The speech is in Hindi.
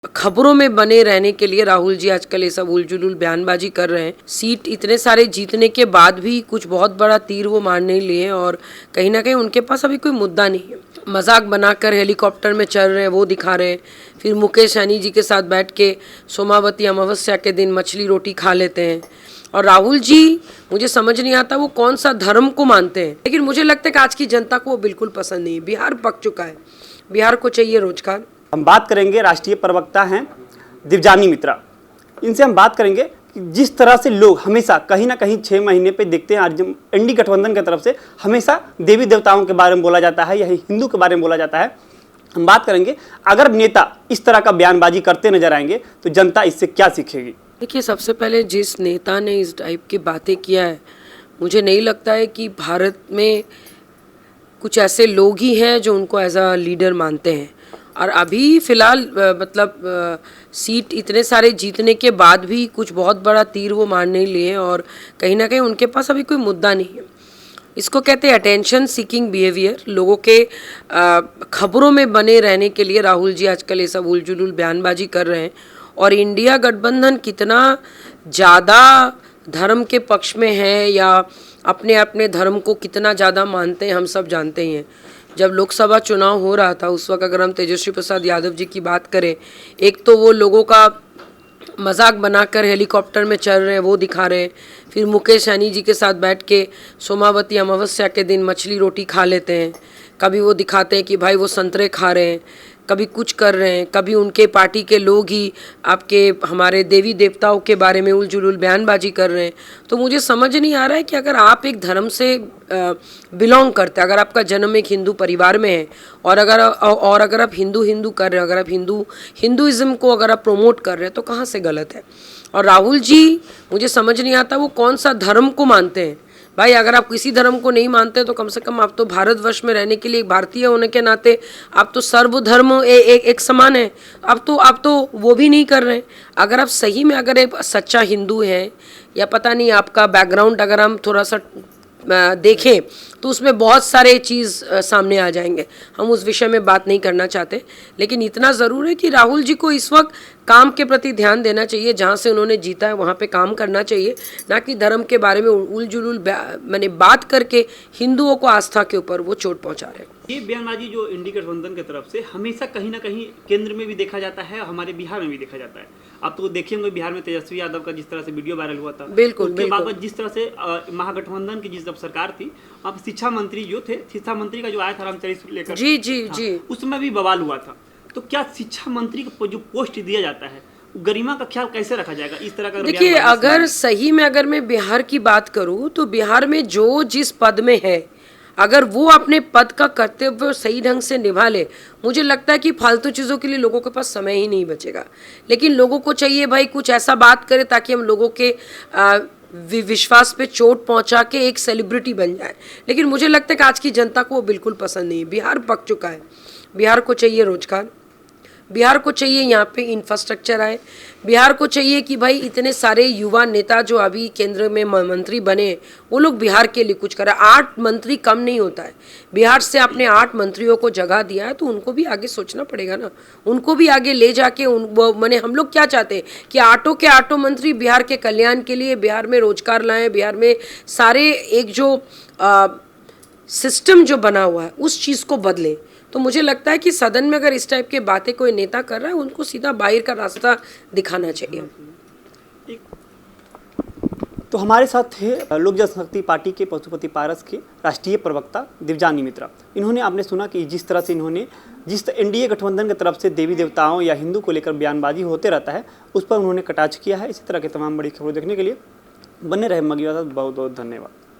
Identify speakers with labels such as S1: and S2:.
S1: खबरों में बने रहने के लिए राहुल जी आजकल ये सब उलझुल बयानबाजी कर रहे हैं। सीट इतने सारे जीतने के बाद भी कुछ बहुत बड़ा तीर वो मार नहीं लिए और कहीं ना कहीं उनके पास अभी कोई मुद्दा नहीं है। मजाक बनाकर हेलीकॉप्टर में चल रहे हैं वो दिखा रहे हैं, फिर मुकेश सहनी जी के साथ बैठ के सोमावती अमावस्या के दिन मछली रोटी खा लेते हैं। और राहुल जी, मुझे समझ नहीं आता वो कौन सा धर्म को मानते हैं, लेकिन मुझे लगता है कि आज की जनता को वो बिल्कुल पसंद नहीं है। बिहार पक चुका है, बिहार को चाहिए रोजगार।
S2: हम बात करेंगे, राष्ट्रीय प्रवक्ता हैं दिव्जानी मित्रा, इनसे हम बात करेंगे कि जिस तरह से लोग हमेशा कहीं ना कहीं 6 महीने पे देखते हैं, आज एनडीए गठबंधन की तरफ से हमेशा देवी देवताओं के बारे में बोला जाता है या हिंदू के बारे में बोला जाता है। हम बात करेंगे अगर नेता इस तरह का बयानबाजी करते नजर आएंगे तो जनता इससे क्या सीखेगी।
S1: देखिए, सबसे पहले जिस नेता ने इस टाइप की बातें किया है, मुझे नहीं लगता है कि भारत में कुछ ऐसे लोग ही हैं जो उनको एज अ लीडर मानते हैं। और अभी फ़िलहाल सीट इतने सारे जीतने के बाद भी कुछ बहुत बड़ा तीर वो मार नहीं लिए और कहीं ना कहीं उनके पास अभी कोई मुद्दा नहीं है। इसको कहते हैं अटेंशन सीकिंग बिहेवियर। लोगों के खबरों में बने रहने के लिए राहुल जी आजकल ये सब उलझुल बयानबाजी कर रहे हैं। और इंडिया गठबंधन कितना ज़्यादा धर्म के पक्ष में है या अपने अपने धर्म को कितना ज़्यादा मानते हैं, हम सब जानते ही हैं। जब लोकसभा चुनाव हो रहा था उस वक्त अगर हम तेजस्वी प्रसाद यादव जी की बात करें, एक तो वो लोगों का मजाक बनाकर हेलीकॉप्टर में चल रहे हैं वो दिखा रहे हैं, फिर मुकेश सहनी जी के साथ बैठ के सोमावती अमावस्या के दिन मछली रोटी खा लेते हैं। कभी वो दिखाते हैं कि भाई वो संतरे खा रहे हैं, कभी कुछ कर रहे हैं, कभी उनके पार्टी के लोग ही आपके हमारे देवी देवताओं के बारे में उलझुल बयानबाजी कर रहे हैं। तो मुझे समझ नहीं आ रहा है कि अगर आप एक धर्म से बिलोंग करते हैं, अगर आपका जन्म एक हिंदू परिवार में है और अगर आप हिंदू कर रहे हो, अगर आप हिंदुइज्म को अगर आप प्रमोट कर रहे हैं तो कहाँ से गलत है। और राहुल जी, मुझे समझ नहीं आता वो कौन सा धर्म को मानते हैं। भाई, अगर आप किसी धर्म को नहीं मानते तो कम से कम आप तो भारतवर्ष में रहने के लिए, भारतीय होने के नाते आप तो सर्वधर्म एक समान है। अब तो वो भी नहीं कर रहे हैं। अगर आप सही में अगर एक सच्चा हिंदू है या पता नहीं आपका बैकग्राउंड अगर हम थोड़ा सा देखें तो उसमें बहुत सारे चीज़ सामने आ जाएंगे। हम उस विषय में बात नहीं करना चाहते, लेकिन इतना ज़रूर है कि राहुल जी को इस वक्त काम के प्रति ध्यान देना चाहिए। जहाँ से उन्होंने जीता है वहाँ पे काम करना चाहिए, ना कि धर्म के बारे में उलझुल मैंने बात करके हिंदुओं को आस्था के ऊपर वो चोट पहुँचा रहे हैं।
S2: ये बयानबाजी जो एनडीए गठबंधन की तरफ से हमेशा कहीं ना कहीं केंद्र में भी देखा जाता है, हमारे बिहार में भी देखा जाता है। आप तो देखेंगे बिहार में तेजस्वी यादव का जिस तरह से वीडियो वायरल हुआ था,
S1: बिल्कुल
S2: उसके बाद जिस तरह से महागठबंधन की जिस जब सरकार थी, अब शिक्षा मंत्री जो थे, शिक्षा मंत्री का जो आया था रामचरित लेकर, जी, उसमें भी बवाल हुआ था। तो क्या शिक्षा मंत्री को जो पोस्ट दिया जाता है गरिमा का ख्याल कैसे रखा जाएगा इस तरह का?
S1: देखिए, अगर सही में अगर मैं बिहार की बात करूं तो बिहार में जो जिस पद में है, अगर वो अपने पद का कर्तव्य सही ढंग से निभा ले, मुझे लगता है कि फालतू चीज़ों के लिए लोगों के पास समय ही नहीं बचेगा। लेकिन लोगों को चाहिए भाई कुछ ऐसा बात करे ताकि हम लोगों के विश्वास पे चोट पहुंचा के एक सेलिब्रिटी बन जाए। लेकिन मुझे लगता है कि आज की जनता को वो बिल्कुल पसंद नहीं है। बिहार पक चुका है, बिहार को चाहिए रोजगार, बिहार को चाहिए यहाँ पे इंफ्रास्ट्रक्चर आए, बिहार को चाहिए कि भाई इतने सारे युवा नेता जो अभी केंद्र में मंत्री बने वो लोग बिहार के लिए कुछ करें। 8 मंत्री कम नहीं होता है। बिहार से अपने 8 मंत्रियों को जगह दिया है तो उनको भी आगे सोचना पड़ेगा ना, उनको भी आगे ले जाके मैंने हम लोग क्या चाहते हैं कि आठों मंत्री बिहार के कल्याण के लिए बिहार में रोजगार लाएँ, बिहार में सारे एक जो सिस्टम जो बना हुआ है उस चीज़ को बदलें। तो मुझे लगता है कि सदन में अगर इस टाइप के बातें कोई नेता कर रहा है उनको सीधा बाहर का रास्ता दिखाना चाहिए।
S2: तो हमारे साथ थे लोक जनशक्ति पार्टी के पशुपति पारस के राष्ट्रीय प्रवक्ता दिव्जानी मित्रा। इन्होंने आपने सुना कि जिस तरह से इन्होंने जिस एनडीए गठबंधन की तरफ से देवी देवताओं या हिंदू को लेकर बयानबाजी होते रहता है उस पर उन्होंने कटाक्ष किया है। इसी तरह के तमाम बड़ी खबरें देखने के लिए बने रहे मगिया। बहुत बहुत धन्यवाद।